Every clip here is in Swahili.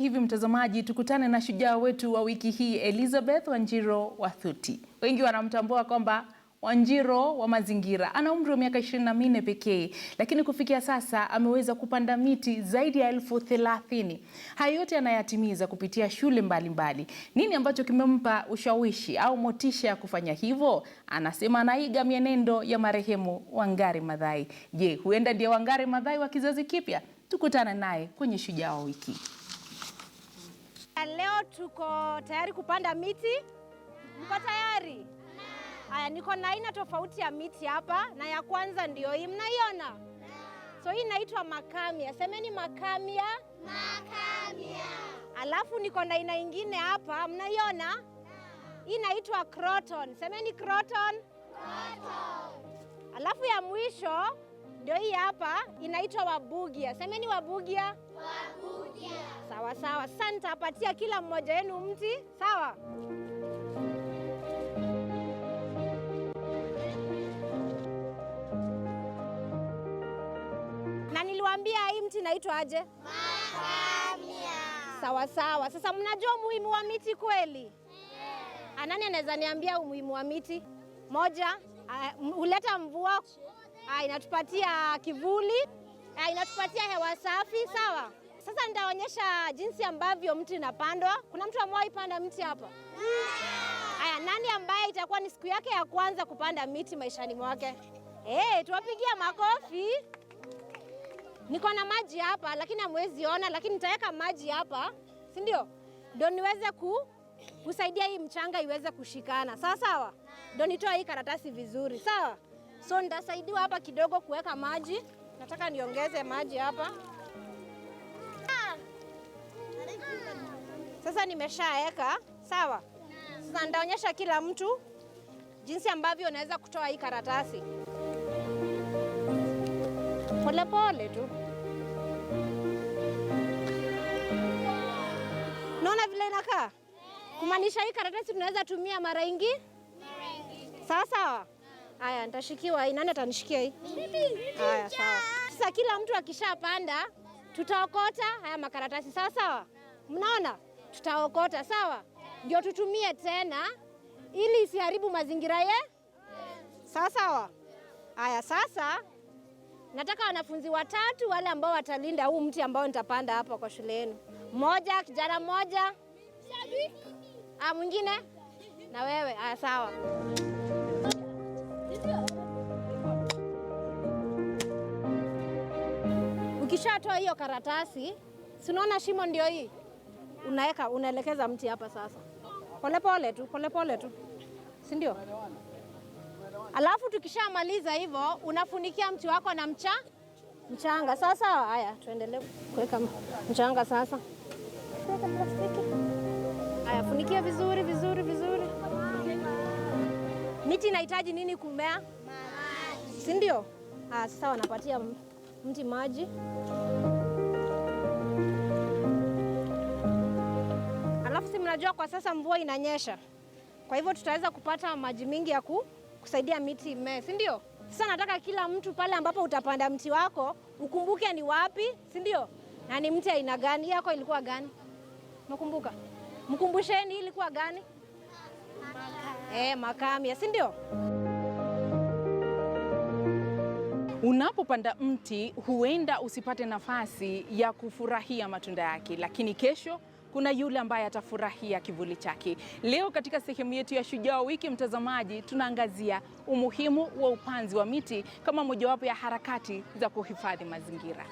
Hivi mtazamaji, tukutane na shujaa wetu wa wiki hii Elizabeth Wanjiru wa Thuti. Wengi wanamtambua kwamba Wanjiru wa mazingira. Ana umri wa miaka 24 pekee, lakini kufikia sasa ameweza kupanda miti zaidi ya 30,000. Hayo yote anayatimiza kupitia shule mbalimbali. Nini ambacho kimempa ushawishi au motisha ya kufanya hivyo? Anasema anaiga mienendo ya marehemu Wangari Maathai. Je, huenda ndiye Wangari Maathai wa kizazi kipya? Tukutane naye kwenye shujaa wa wiki. Leo tuko tayari kupanda miti. Mko tayari? Haya, niko na aina tofauti ya miti hapa, na ya kwanza ndio hii mnaiona. So hii inaitwa makamia. Semeni makamia. Makamia. Alafu niko na aina nyingine hapa, mnaiona? Hii inaitwa croton. Semeni croton. Croton. Alafu ya mwisho ndio hii hapa, inaitwa wabugia. Semeni wabugia. Wabugia. Sawa sawa. Sasa nitapatia kila mmoja wenu mti, sawa? Na niliwaambia hii mti inaitwa aje? Makamia. Sawa sawa. Sasa mnajua umuhimu wa miti kweli? Nani anaweza niambia umuhimu wa miti? Moja, huleta mvua. Inatupatia kivuli, inatupatia hewa safi, sawa? Sasa nitaonyesha jinsi ambavyo mti inapandwa. Kuna mtu amewahi panda mti hapa? Haya, nani ambaye itakuwa ni siku yake ya kwanza kupanda miti maishani mwake? Tuwapigia makofi. Niko na maji hapa, lakini hamwezi ona, lakini nitaweka maji hapa, si ndio? Ndio niweze kusaidia hii mchanga iweze kushikana. Sawa sawa? Ndio nitoa hii karatasi vizuri, sawa? So nitasaidiwa hapa kidogo kuweka maji. Nataka niongeze maji hapa. Sasa nimeshaweka, sawa? Sasa nitaonyesha kila mtu jinsi ambavyo unaweza kutoa hii karatasi. Pole pole tu. Naona vile inakaa? Kumaanisha hii karatasi tunaweza tumia mara nyingi? Sawa sawa? Haya, nitashikiwa hii. Nani atanishikia hii? Haya, sawa. Sasa kila mtu akishapanda, tutaokota haya makaratasi, sawa sawa? Mnaona? Tutaokota, sawa? Ndio tutumie tena ili isiharibu mazingira sawa sawa? Haya, sasa nataka wanafunzi watatu wale ambao watalinda huu mti ambao nitapanda hapa kwa shule yenu. Mmoja, kijana mmoja. Mwingine? Na wewe. Haya, sawa. Ukishatoa hiyo karatasi, si unaona shimo ndio hii? Unaelekeza mti hapa sasa. Pole pole tu. Si ndio? Alafu tukishamaliza hivyo, unafunikia mti wako na mchanga. Sasa haya, tuendelee kuweka mchanga sasa. Weka plastiki. Haya, funikia vizuri. Miti inahitaji nini kumea? Maji. Si ndio? Sasa wanapatia mti maji. Alafu si mnajua kwa sasa mvua inanyesha. Kwa hivyo tutaweza kupata maji mingi ya kusaidia miti imee, si ndio? Sasa nataka kila mtu pale ambapo utapanda mti wako ukumbuke ni wapi, si ndio? Na ni mti aina gani? Yako ilikuwa gani? Mkumbuka? Mkumbusheni ilikuwa gani? Makamia, si ndio? Unapopanda mti huenda usipate nafasi ya kufurahia matunda yake, lakini kesho kuna yule ambaye atafurahia kivuli chake. Leo katika sehemu yetu ya Shujaa wa Wiki, mtazamaji, tunaangazia umuhimu wa upanzi wa miti kama mojawapo ya harakati za kuhifadhi mazingira.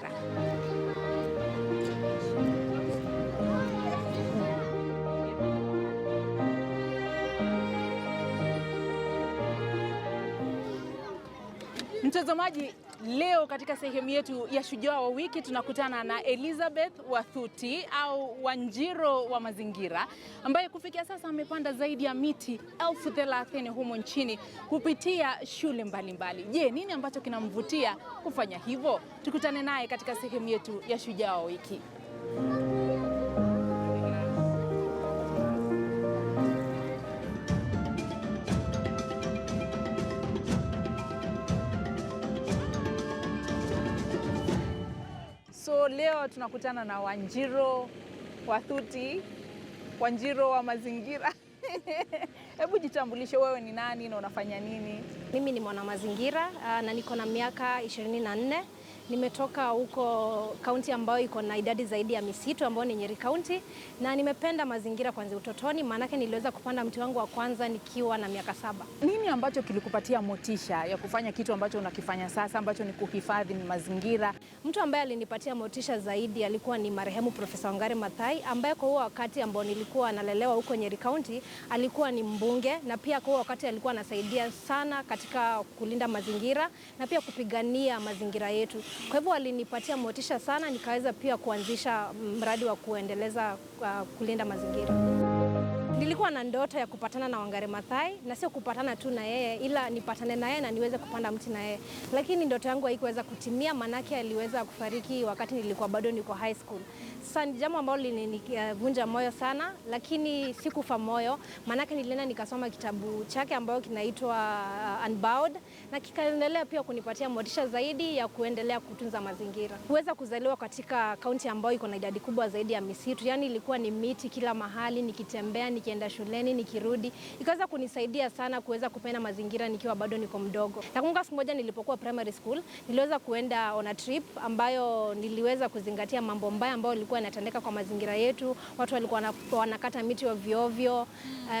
Mtazamaji, leo katika sehemu yetu ya Shujaa wa Wiki tunakutana na Elizabeth wa Thuti au Wanjiru wa mazingira, ambaye kufikia sasa amepanda zaidi ya miti 30,000 humo nchini kupitia shule mbalimbali. Je, nini ambacho kinamvutia kufanya hivyo? Tukutane naye katika sehemu yetu ya Shujaa wa Wiki. So leo tunakutana na Wanjiru Wathuti, Wanjiru wa mazingira. Hebu jitambulishe, wewe ni nani na unafanya nini? Mimi ni mwana mazingira na niko na miaka 24. Nimetoka huko kaunti ambayo iko na idadi zaidi ya misitu ambayo ni Nyeri County, na nimependa mazingira kuanzia utotoni, maanake niliweza kupanda mti wangu wa kwanza nikiwa na miaka 7. Nini ambacho kilikupatia motisha ya kufanya kitu ambacho unakifanya sasa ambacho ni kuhifadhi mazingira? Mtu ambaye alinipatia motisha zaidi alikuwa ni marehemu Profesa Wangari Maathai, ambaye kwa huo wakati ambao nilikuwa nalelewa huko Nyeri County alikuwa ni mbunge, na pia kwa huo wakati alikuwa anasaidia sana katika kulinda mazingira na pia kupigania mazingira yetu. Kwa hivyo alinipatia motisha sana, nikaweza pia kuanzisha mradi wa kuendeleza kulinda mazingira. Nilikuwa na ndoto ya kupatana na Wangari Maathai, na sio kupatana tu na yeye, ila nipatane na yeye na niweze kupanda mti na yeye. Lakini ndoto yangu haikuweza kutimia, manake aliweza kufariki wakati nilikuwa bado niko high school. Sasa ni jambo ambalo lilinivunja moyo sana, lakini sikufa moyo, manake nilienda nikasoma kitabu chake ambayo kinaitwa Unbound, na kikaendelea pia kunipatia motisha zaidi ya kuendelea kutunza mazingira. Kuweza kuzaliwa katika kaunti ambayo iko na idadi kubwa zaidi ya misitu, yani ilikuwa ni miti kila mahali, nikitembea, nikienda shuleni, nikirudi, ikaweza kunisaidia sana kuweza kupenda mazingira nikiwa bado niko mdogo. Nakumbuka siku moja nilipokuwa primary school, niliweza kuenda on a trip ambayo niliweza kuzingatia mambo mbaya ambayo ilikuwa inatendeka kwa mazingira yetu. Watu walikuwa wanakata miti ovyo ovyo,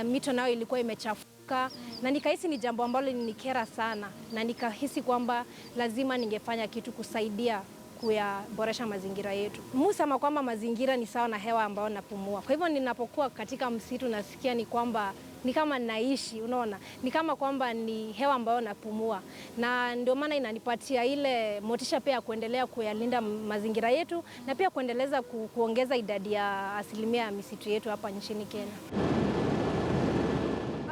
mito nayo ilikuwa imechafuka, na nikahisi ni jambo ambalo lilinikera sana, na nikahisi kwamba lazima ningefanya kitu kusaidia kuyaboresha mazingira yetu. Musema kwamba mazingira ni sawa na hewa ambayo napumua. Kwa hivyo ninapokuwa katika msitu nasikia ni kwamba ni kama naishi, unaona? Ni kama kwamba ni hewa ambayo napumua. Na ndio maana inanipatia ile motisha pia kuendelea kuyalinda mazingira yetu, na pia kuendeleza kuongeza idadi ya asilimia ya misitu yetu hapa nchini Kenya.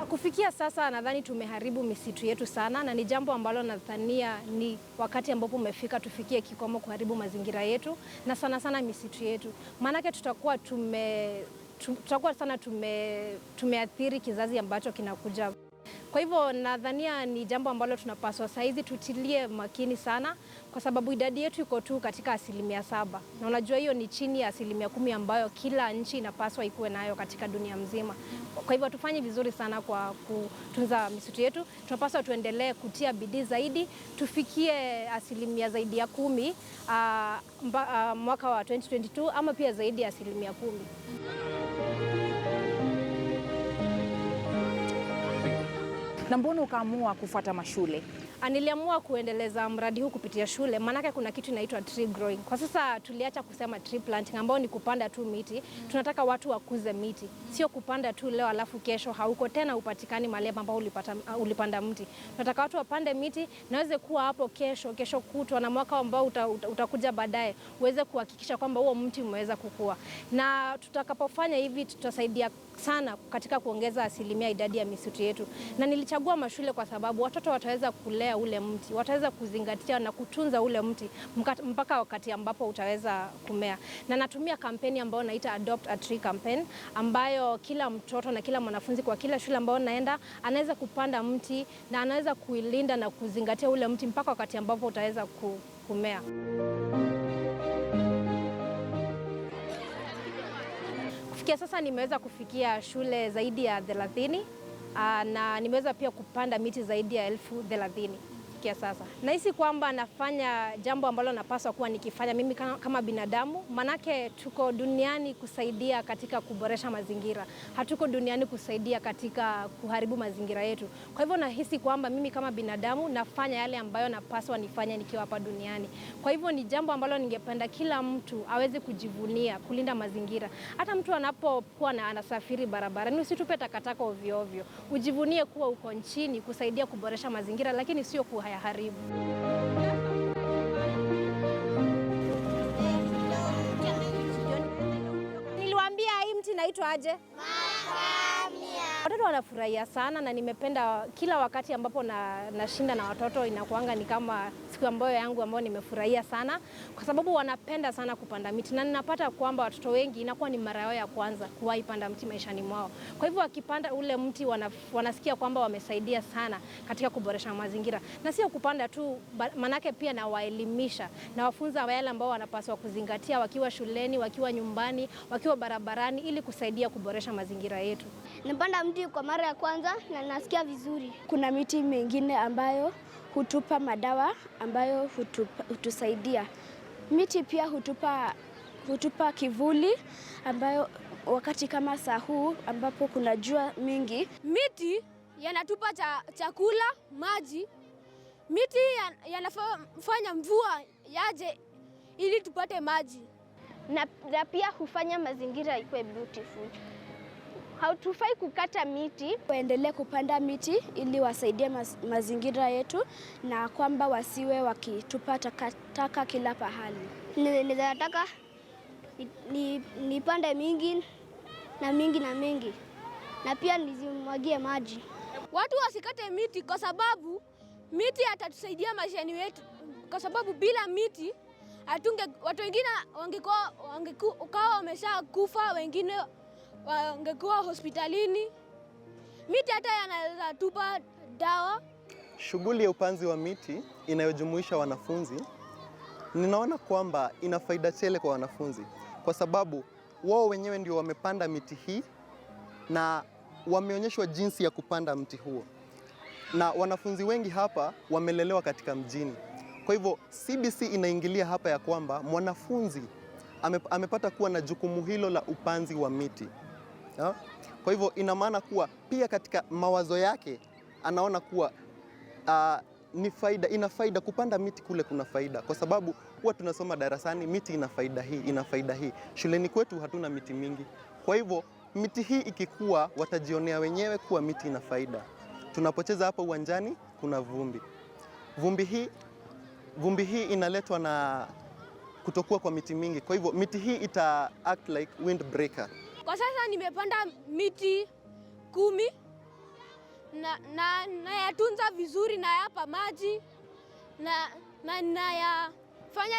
Kufikia sasa nadhani tumeharibu misitu yetu sana, na ni jambo ambalo nadhania ni wakati ambapo umefika tufikie kikomo kuharibu mazingira yetu, na sana sana misitu yetu. Maanake tutakuwa tumeathiri kizazi ambacho kinakuja. Kwa hivyo nadhania ni jambo ambalo tunapaswa saizi tutilie makini sana, kwa sababu idadi yetu iko tu katika 7%. Na unajua hiyo ni chini ya 10% ambayo kila nchi inapaswa ikuwe nayo katika dunia mzima. Kwa hivyo tufanye vizuri sana kwa kutunza misitu yetu. Tunapaswa tuendelee kutia bidii zaidi, tufikie asilimia zaidi ya 10 mwaka wa 2022, ama pia zaidi ya asilimia 10. Na mbona ukaamua kufuata mashule? Niliamua kuendeleza mradi huu kupitia shule, maanake kuna kitu inaitwa tree growing. Kwa sasa tuliacha kusema tree planting ambao ni kupanda tu miti. Tunataka watu wakuze miti, sio kupanda tu leo alafu kesho hauko tena upatikani mahali ambao ulipanda mti. Tunataka watu wapande miti na waweze kuwa hapo kesho kutwa, na mwaka ambao utakuja baadaye uweze kuhakikisha kwamba huo mti umeweza kukua. Na tutakapofanya hivi tutasaidia sana katika kuongeza asilimia idadi ya misitu yetu. Na nilichagua mashule kwa sababu watoto wataweza kulea ule mti, wataweza kuzingatia na kutunza ule mti mpaka wakati ambapo utaweza kumea. Na natumia kampeni ambayo naita Adopt a Tree campaign, ambayo kila mtoto na kila mwanafunzi kwa kila shule ambayo naenda anaweza kupanda mti na anaweza kuilinda na kuzingatia ule mti mpaka wakati ambapo utaweza kumea. Kufikia sasa nimeweza kufikia shule zaidi ya 30, na nimeweza pia kupanda miti zaidi ya 30,000 kufikia sasa. Nahisi kwamba nafanya jambo ambalo napaswa kuwa nikifanya mimi kama binadamu, manake tuko duniani kusaidia katika kuboresha mazingira. Hatuko duniani kusaidia katika kuharibu mazingira yetu. Kwa hivyo nahisi kwamba mimi kama binadamu nafanya yale ambayo napaswa nifanye nikiwa hapa duniani. Kwa hivyo ni jambo ambalo ningependa kila mtu aweze kujivunia kulinda mazingira. Hata mtu anapokuwa anasafiri barabara, ni usitupe takataka ovyo ovyo. Ujivunie kuwa uko nchini kusaidia kuboresha mazingira, lakini sio kuharibu. Niliwaambia hii mti inaitwa aje? Watoto wanafurahia sana na nimependa kila wakati ambapo nashinda na watoto inakuanga ni kama siku yangu ambayo nimefurahia sana kwa sababu wanapenda sana kupanda miti na ninapata kwamba watoto wengi inakuwa ni mara yao ya kwanza kuwahi panda mti maishani mwao. Kwa hivyo wakipanda ule mti wanasikia kwamba wamesaidia sana katika kuboresha mazingira. Na sio kupanda tu, manake pia na waelimisha na wafunza wale ambao wanapaswa kuzingatia wakiwa shuleni, wakiwa nyumbani, wakiwa barabarani ili kusaidia kuboresha mazingira yetu. Napanda mti kwa mara ya kwanza na nasikia vizuri. Kuna miti mingine ambayo hutupa madawa ambayo hutusaidia. Miti pia hutupa kivuli ambayo wakati kama saa huu ambapo kuna jua mingi. Miti yanatupa chakula, maji. Miti yanafanya mvua yaje ili tupate maji. Na pia hufanya mazingira ikuwe beautiful. Hatufai kukata miti. Waendelee kupanda miti ili wasaidie mazingira yetu na kwamba wasiwe wakitupa takataka kila pahali. Ninataka nipande mingi na mingi na pia nizimwagie maji. Watu wasikate miti kwa sababu miti atatusaidia maishani wetu, kwa sababu bila miti watu wengine wangekuwa wamesha kufa, wengine wangekuwa hospitalini. Miti hata yanaweza tupa dawa. Shughuli ya upanzi wa miti inayojumuisha wanafunzi, ninaona kwamba ina faida tele kwa wanafunzi kwa sababu wao wenyewe ndio wamepanda miti hii na wameonyeshwa jinsi ya kupanda mti huo. Na wanafunzi wengi hapa wamelelewa katika mjini. Kwa hivyo CBC inaingilia hapa ya kwamba mwanafunzi amepata kuwa na jukumu hilo la upanzi wa miti. Kwa hivyo ina maana kuwa pia katika mawazo yake anaona kuwa ina faida kupanda miti kule, kuna faida kwa sababu huwa tunasoma darasani miti ina faida hii, ina faida hii. Shuleni kwetu hatuna miti mingi. Kwa hivyo miti hii ikikua watajionea wenyewe kuwa miti ina faida. Tunapocheza hapa uwanjani kuna vumbi. Vumbi hii inaletwa na kutokuwa kwa miti mingi. Kwa hivyo miti hii ita act like windbreaker. Kwa sasa nimepanda miti 10 na nayatunza vizuri, nayapa maji na nayafanya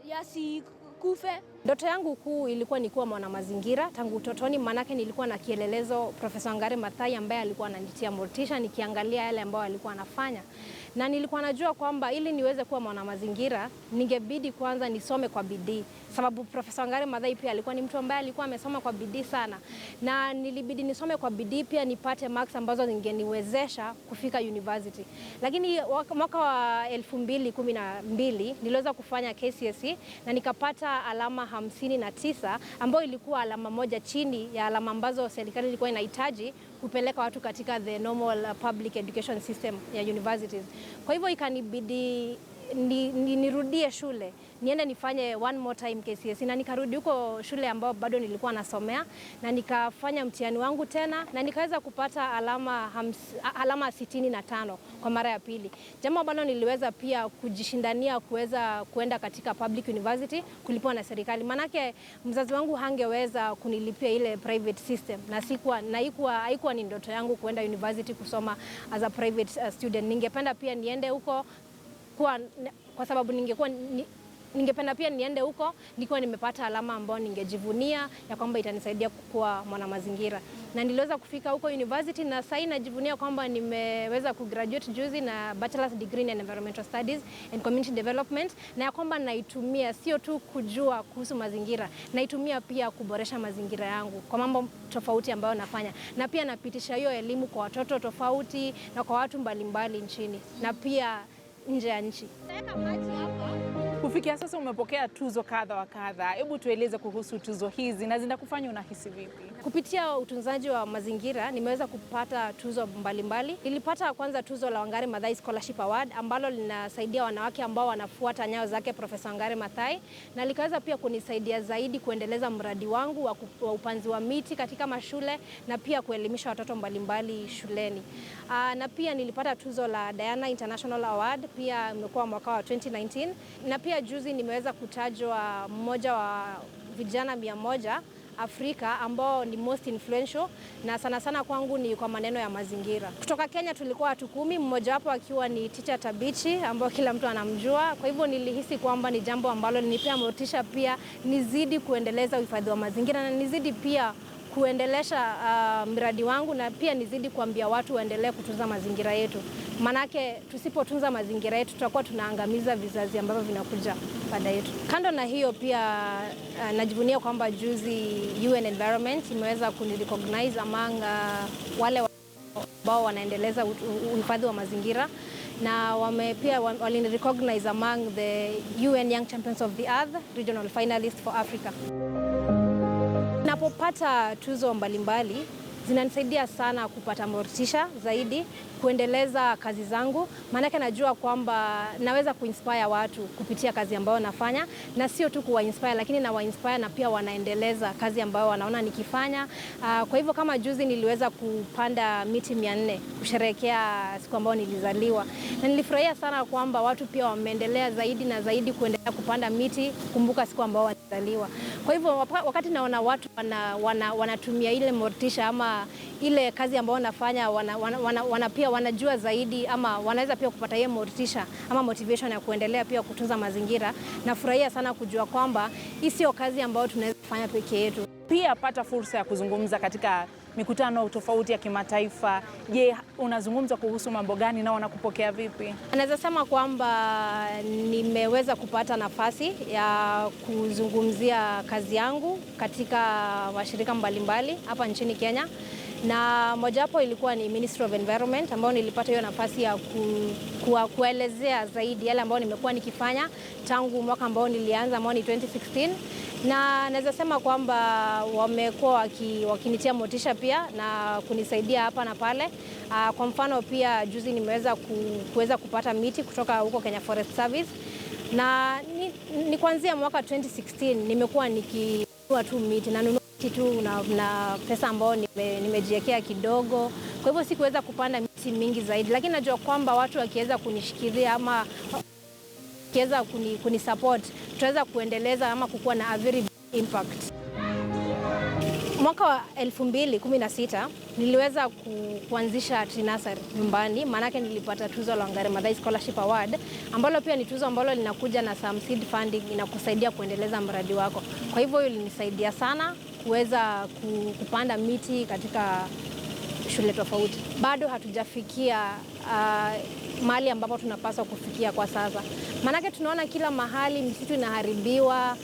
yasikufe. Ndoto yangu kuu ilikuwa ni kuwa mwanamazingira tangu utotoni, manake nilikuwa na kielelezo Profesa Wangari Maathai ambaye alikuwa ananitia motisha nikiangalia yale ambayo alikuwa anafanya. Na nilikuwa najua kwamba ili niweze kuwa mwanamazingira ningebidi kwanza nisome kwa bidii, sababu Profesa Wangari Maathai pia alikuwa ni mtu ambaye alikuwa amesoma kwa bidii sana, na nilibidi nisome kwa bidii pia nipate marks ambazo zingeniwezesha kufika university. Lakini mwaka wa 2012 niliweza kufanya KCSE na nikapata alama 59 ambayo ilikuwa alama moja chini ya alama ambazo serikali ilikuwa inahitaji kupeleka watu katika the normal public education system ya universities. Kwa hivyo ikanibidi nirudie shule, niende nifanye one more time KCSE, na nikarudi huko shule ambao bado nilikuwa nasomea na nikafanya mtihani wangu tena na nikaweza kupata alama 65 kwa mara ya pili. Jambo ambalo niliweza pia kujishindania kuweza kuenda katika public university kulipwa na serikali, manake mzazi wangu hangeweza kunilipia ile private system na haikuwa ni ndoto yangu kuenda university kusoma as a private student. Ningependa pia niende huko kwa sababu ningependa pia niende huko nikiwa nimepata alama ambayo ningejivunia ya kwamba itanisaidia kuwa mwanamazingira. Na niliweza kufika huko university na sasa najivunia kwamba nimeweza kugraduate juzi na bachelor's degree in environmental studies and community development, na ya kwamba naitumia sio tu kujua kuhusu mazingira, naitumia pia kuboresha mazingira yangu kwa mambo tofauti ambayo nafanya, na pia napitisha hiyo elimu kwa watoto tofauti na kwa watu mbalimbali nchini na pia nje ya nchi. Kufikia sasa umepokea tuzo kadha wa kadha. Hebu tueleze kuhusu tuzo hizi na zinakufanya unahisi vipi? Kupitia utunzaji wa mazingira nimeweza kupata tuzo mbalimbali. Nilipata kwanza tuzo la Wangari Maathai Scholarship Award ambalo linasaidia wanawake ambao wanafuata nyayo zake Profesa Wangari Maathai, na likaweza pia kunisaidia zaidi kuendeleza mradi wangu wa upanzi wa miti katika mashule na pia kuelimisha watoto mbalimbali shuleni. Na pia nilipata tuzo la Diana International Award, pia imekuwa mwaka wa 2019, na pia juzi nimeweza kutajwa mmoja wa vijana 100 Afrika ambao ni most influential, na sana sana kwangu ni kwa maneno ya mazingira. Kutoka Kenya tulikuwa watu 10, mmoja wapo akiwa ni Teacher Tabichi ambao kila mtu anamjua. Kwa hivyo nilihisi kwamba ni jambo ambalo linipea motisha pia nizidi kuendeleza uhifadhi wa mazingira na nizidi pia kuendelesha miradi wangu na pia nizidi kuambia watu waendelee kutunza mazingira yetu. Manake tusipotunza mazingira yetu tutakuwa tunaangamiza vizazi ambavyo vinakuja baada yetu. Kando na hiyo pia najivunia kwamba juzi UN Environment imeweza kunirecognize among wale ambao wanaendeleza uhifadhi wa mazingira, na pia walinirecognize among the UN Young Champions of the Earth Regional Finalist for Africa. Napopata tuzo mbalimbali zinanisaidia sana kupata motisha zaidi kuendeleza kazi zangu, maanake najua kwamba naweza kuinspire watu kupitia kazi ambayo nafanya, na sio tu kuwainspire lakini na wainspire na pia wanaendeleza kazi ambayo wanaona nikifanya. Kwa hivyo kama juzi niliweza kupanda miti 400 kusherehekea siku ambayo nilizaliwa, na nilifurahia sana kwamba watu pia wameendelea zaidi na zaidi kuendelea kupanda miti kumbuka siku ambayo walizaliwa. Kwa hivyo wakati naona watu wanatumia ile motisha ama ile kazi ambayo nafanya pia wanajua zaidi ama wanaweza pia kupata hiyo motisha ama motivation ya kuendelea pia kutunza mazingira, nafurahia sana kujua kwamba hii sio kazi ambayo tunaweza kufanya peke yetu. Pia pata fursa ya kuzungumza katika mikutano tofauti ya kimataifa. Je, unazungumza kuhusu mambo gani na wanakupokea vipi? Naweza sema kwamba nimeweza kupata nafasi ya kuzungumzia kazi yangu katika washirika mbalimbali hapa nchini Kenya, na mojawapo ilikuwa ni Ministry of Environment ambao nilipata hiyo nafasi ya kuelezea zaidi yale ambayo nimekuwa nikifanya tangu mwaka ambao nilianza ambao ni 2016, na naweza sema kwamba wamekuwa wakinitia motisha pia na kunisaidia hapa na pale. Kwa mfano pia juzi nimeweza kuweza kupata miti kutoka huko Kenya Forest Service, na ni kuanzia mwaka 2016 nimekuwa nikinunua tu miti na tu na pesa ambayo nimejiwekea kidogo. Kwa hivyo sikuweza kupanda miti mingi zaidi, lakini najua kwamba watu wakiweza kunishikilia ama wakiweza kunisupport tutaweza kuendeleza ama kukuwa na a very big impact. Mwaka wa 2016 niliweza kuanzisha tree nursery nyumbani, maanake nilipata tuzo la Wangari Maathai Scholarship Award ambalo pia ni tuzo ambalo linakuja na some seed funding inakusaidia kuendeleza mradi wako. Kwa hivyo hiyo ilinisaidia sana kuweza kupanda miti katika shule tofauti. Bado hatujafikia mahali ambapo tunapaswa kufikia kwa sasa, maanake tunaona kila mahali misitu inaharibiwa,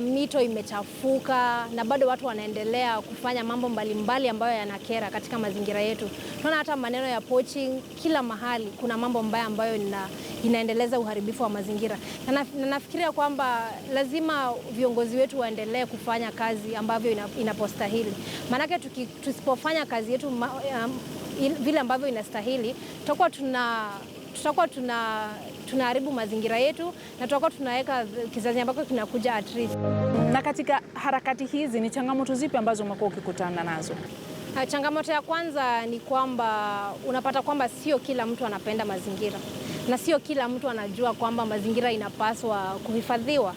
mito imechafuka, na bado watu wanaendelea kufanya mambo mbalimbali ambayo yanakera katika mazingira yetu. Tunaona hata maneno ya poaching, kila mahali kuna mambo mbaya ambayo inaendeleza uharibifu wa mazingira. Na nafikiria kwamba lazima viongozi wetu waendelee kufanya kazi ambavyo inapostahili. Maanake tusipofanya kazi yetu vile ambavyo inastahili, tutakuwa tunaharibu mazingira yetu na tutakuwa tunaweka kizazi ambacho kinakuja at risk. Na katika harakati hizi ni changamoto zipi ambazo umekuwa ukikutana nazo? Changamoto ya kwanza ni kwamba unapata kwamba sio kila mtu anapenda mazingira na sio kila mtu anajua kwamba mazingira inapaswa kuhifadhiwa.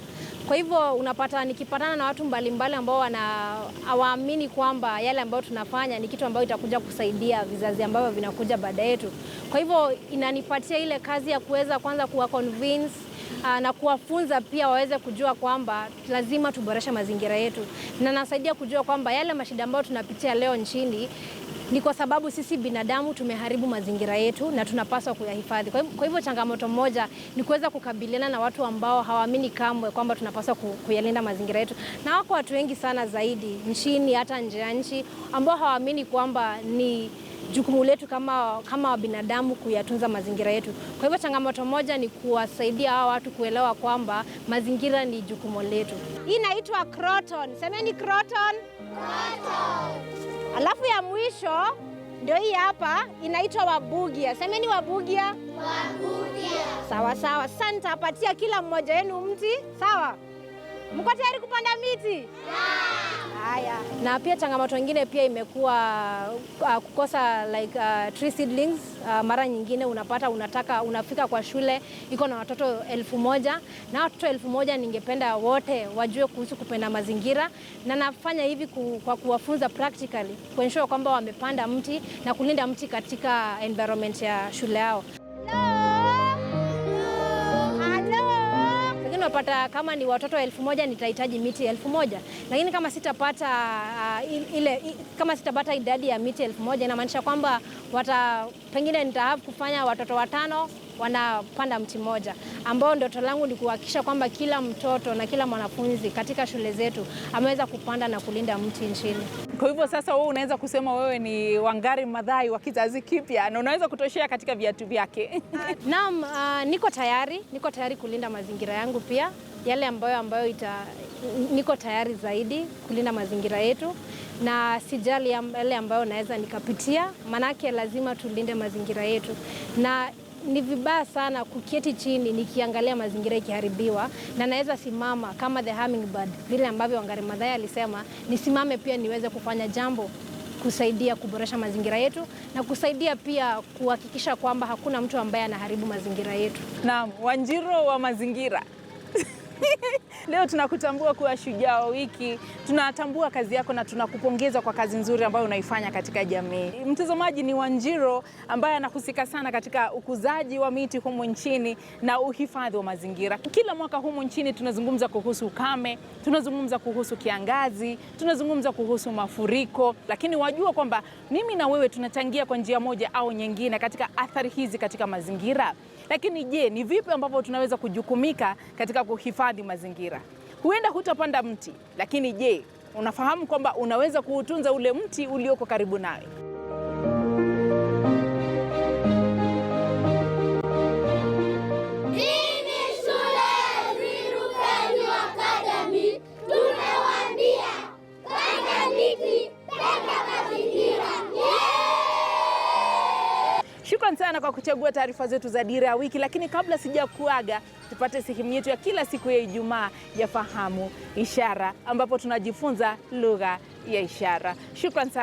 Kwa hivyo unapata nikipatana na watu mbalimbali ambao hawaamini kwamba yale ambayo tunafanya ni kitu ambayo itakuja kusaidia vizazi ambavyo vinakuja baada yetu. Kwa hivyo inanipatia ile kazi ya kuweza kwanza kuwa convince na kuwafunza pia waweze kujua kwamba lazima tuboreshe mazingira yetu, na nasaidia kujua kwamba yale mashida ambayo tunapitia leo nchini ni kwa sababu sisi binadamu tumeharibu mazingira yetu na tunapaswa kuyahifadhi. Kwa hivyo changamoto moja ni kuweza kukabiliana na watu ambao hawaamini kamwe kwamba tunapaswa kuyalinda mazingira yetu, na wako watu wengi sana zaidi nchini hata nje ya nchi ambao hawaamini kwamba ni jukumu letu kama binadamu kuyatunza mazingira yetu. Kwa hivyo changamoto moja ni kuwasaidia hao watu kuelewa kwamba mazingira ni jukumu letu. Hii inaitwa croton. Semeni croton. Croton. Alafu ya mwisho ndio hii hapa inaitwa wabugia. Semeni wabugia. Wabugia. Sawa sawa. Sasa nitapatia kila mmoja wenu mti, sawa? Mko tayari kupanda miti? Yeah. Haya, na pia changamoto nyingine pia imekuwa kukosa like tree seedlings. Mara nyingine unapata unafika kwa shule iko na watoto 1000, na watoto 1000 ningependa wote wajue kuhusu kupenda mazingira, na nafanya hivi kwa kuwafunza practically kuensure kwamba wamepanda mti na kulinda mti katika environment ya shule yao. Unapata kama ni watoto 1000 nitahitaji miti 1000, lakini kama sitapata idadi ya miti 1000 inamaanisha kwamba pengine nitahave kufanya watoto 5 wanapanda mti moja, ambao ndoto langu ni kuhakikisha kwamba kila mtoto na kila mwanafunzi katika shule zetu ameweza kupanda na kulinda mti nchini. Kwa hivyo sasa wewe unaweza kusema wewe ni Wangari Maathai wa kizazi kipya na unaweza kutoshea katika viatu vyake. Naam, niko tayari kulinda mazingira yangu pia. Yale ambayo niko tayari zaidi kulinda mazingira yetu, na sijali yale ambayo naweza nikapitia, manake lazima tulinde mazingira yetu. Na ni vibaya sana kuketi chini nikiangalia mazingira ikiharibiwa, na naweza simama kama the hummingbird vile ambavyo Wangari Maathai alisema, nisimame pia niweze kufanya jambo kusaidia kuboresha mazingira yetu na kusaidia pia kuhakikisha kwamba hakuna mtu ambaye anaharibu mazingira yetu. Naam, Wanjiru wa mazingira. Leo tunakutambua kuwa shujaa wa wiki. Tunatambua kazi yako na tunakupongeza kwa kazi nzuri ambayo unaifanya katika jamii. Mtazamaji, ni Wanjiru ambaye anahusika sana katika ukuzaji wa miti humu nchini na uhifadhi wa mazingira. Kila mwaka humu nchini tunazungumza kuhusu ukame, tunazungumza kuhusu kiangazi, tunazungumza kuhusu mafuriko, lakini wajua kwamba mimi na wewe tunachangia kwa njia moja au nyingine katika athari hizi katika mazingira. Lakini je, ni vipi ambavyo tunaweza kujukumika katika kuhifadhi mazingira? Huenda hutapanda mti, lakini je, unafahamu kwamba unaweza kuutunza ule mti ulioko karibu nawe? Shukran sana kwa kuchagua taarifa zetu za Dira ya Wiki, lakini kabla sijakuaga, tupate sehemu yetu ya kila siku ya Ijumaa ya Fahamu Ishara, ambapo tunajifunza lugha ya ishara. Shukran sana.